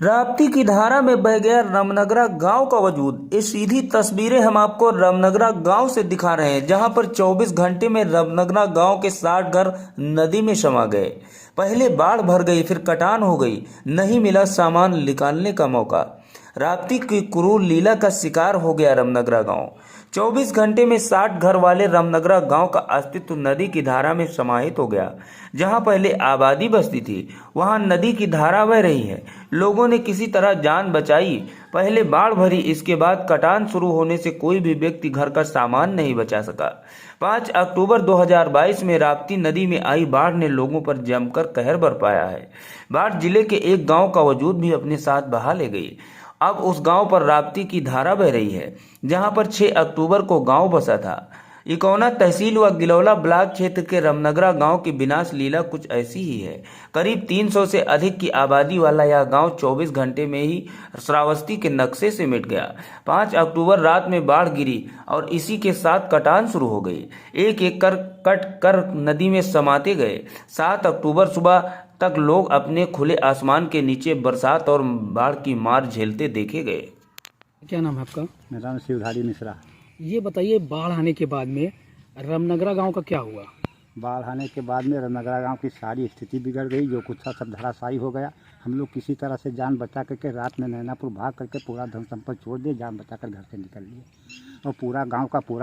राप्ती की धारा में बह गया रामनगरा गांव का वजूद। ये सीधी तस्वीरें हम आपको रामनगरा गांव से दिखा रहे हैं, जहां पर 24 घंटे में रामनगरा गांव के 60 घर नदी में समा गए। पहले बाढ़ भर गई, फिर कटान हो गई, नहीं मिला सामान निकालने का मौका। राप्ती की क्रूर लीला का शिकार हो गया रामनगरा गांव। 24 घंटे में 60 घर वाले रामनगरा गांव का अस्तित्व नदी की धारा में समाहित हो गया। जहां पहले आबादी बसती थी, वहां नदी की धारा बह रही है। लोगों ने किसी तरह जान बचाई। पहले बाढ़ भरी, इसके बाद कटान शुरू होने से कोई भी व्यक्ति घर का सामान नहीं बचा सका। 5 अक्टूबर 2022 में राप्ती नदी में आई बाढ़ ने लोगों पर जमकर कहर बरपाया है। बाढ़ जिले के एक गांव का वजूद भी अपने साथ बहा ले गई। अब उस गांव पर राप्ती की धारा बह रही है, जहां पर 6 अक्टूबर को गांव बसा था। इकौना तहसील व गिलौला ब्लॉक क्षेत्र के रामनगरा गांव की विनाश लीला कुछ ऐसी ही है। करीब 300 से अधिक की आबादी वाला यह गांव 24 घंटे में ही श्रावस्ती के नक्शे से मिट गया। 5 अक्टूबर रात में बाढ़ गिरी और इसी के साथ कटान शुरू हो गई। एक एक कर कट कर नदी में समाते गए। 7 अक्टूबर सुबह तक लोग अपने खुले आसमान के नीचे बरसात और बाढ़ की मार झेलते देखे गए। क्या नाम है आपका? मेरा नाम शिवधारी मिश्रा। ये बताइए, बाढ़ आने के बाद में रामनगरा गांव का क्या हुआ? बाढ़ आने के बाद में रामनगरा गांव की सारी स्थिति बिगड़ गई। जो कुछ था सब धराशायी हो गया। हम लोग किसी तरह से जान बचा करके रात में नैनापुर भाग करके पूरा धन संपत्ति छोड़ दिए, जान बचा कर घर से निकल लिए। और पूरा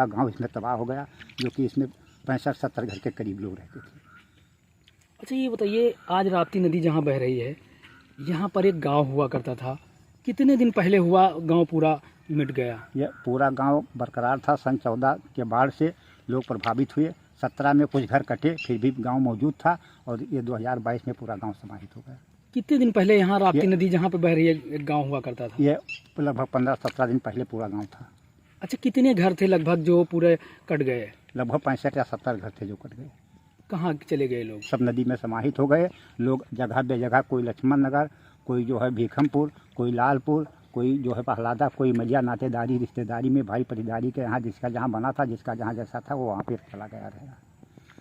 गांव इसमें तबाह हो गया, जो कि इसमें 65-70 घर के करीब लोग रहते थे। अच्छा, ये बताइए, आज राप्ती नदी जहाँ बह रही है, यहाँ पर एक गांव हुआ करता था। कितने दिन पहले हुआ गांव पूरा मिट गया? यह पूरा गांव बरकरार था। सन 14 के बाढ़ से लोग प्रभावित हुए। 17 में कुछ घर कटे, फिर भी गांव मौजूद था। और ये 2022 में पूरा गांव समाहित हो गया। कितने दिन पहले यहाँ राप्ती नदी जहाँ पे बह रही है एक गांव हुआ करता था? ये लगभग 15-17 दिन पहले पूरा गाँव था। अच्छा, कितने घर थे लगभग जो पूरे कट गए? लगभग 65 या 70 घर थे जो कट गए। कहाँ चले गए लोग? सब नदी में समाहित हो गए। लोग जगह बेजगह, कोई लक्ष्मण नगर, कोई जो है भीखमपुर, कोई लालपुर, कोई जो है पहलादा, कोई मलिया, नातेदारी रिश्तेदारी में भाई परिदारी के यहाँ जिसका जहाँ बना था, जिसका जहाँ जैसा था, वो वहाँ पे चला गया रहेगा।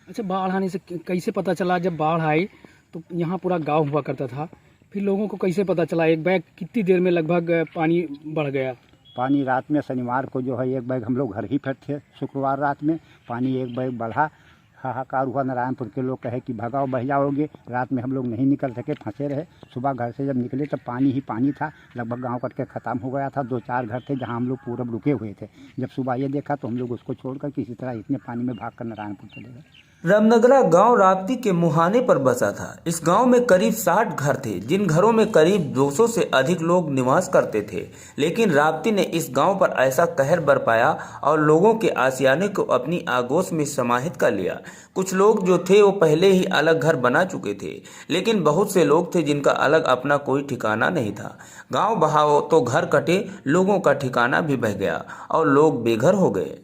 अच्छा, बाढ़ आने से कैसे पता चला? जब बाढ़ आई तो यहाँ पूरा गांव हुआ करता था, फिर लोगों को कैसे पता चला? एक बैग कितनी देर में लगभग पानी बढ़ गया? पानी रात में शनिवार को जो है एक बैग, हम लोग घर ही पर थे शुक्रवार रात में, पानी एक बैग बढ़ा। हाहाकार हुआ। नारायणपुर के लोग कहे कि भगाओ, बह जाओगे। रात में हम लोग नहीं निकल सके, फंसे रहे। सुबह घर से जब निकले तब पानी ही पानी था। लगभग गांव कट के ख़त्म हो गया था। 2-4 घर थे जहां हम लोग पूरब रुके हुए थे। जब सुबह ये देखा तो हम लोग उसको छोड़कर किसी तरह इतने पानी में भाग कर नारायणपुर चले गए। रामनगरा गांव राप्ती के मुहाने पर बसा था। इस गांव में करीब 60 घर थे, जिन घरों में करीब 200 से अधिक लोग निवास करते थे। लेकिन राप्ती ने इस गांव पर ऐसा कहर बरपाया और लोगों के आशियाने को अपनी आगोश में समाहित कर लिया। कुछ लोग जो थे वो पहले ही अलग घर बना चुके थे, लेकिन बहुत से लोग थे जिनका अलग अपना कोई ठिकाना नहीं था। गांव बहाओ तो घर कटे, लोगों का ठिकाना भी बह गया और लोग बेघर हो गए।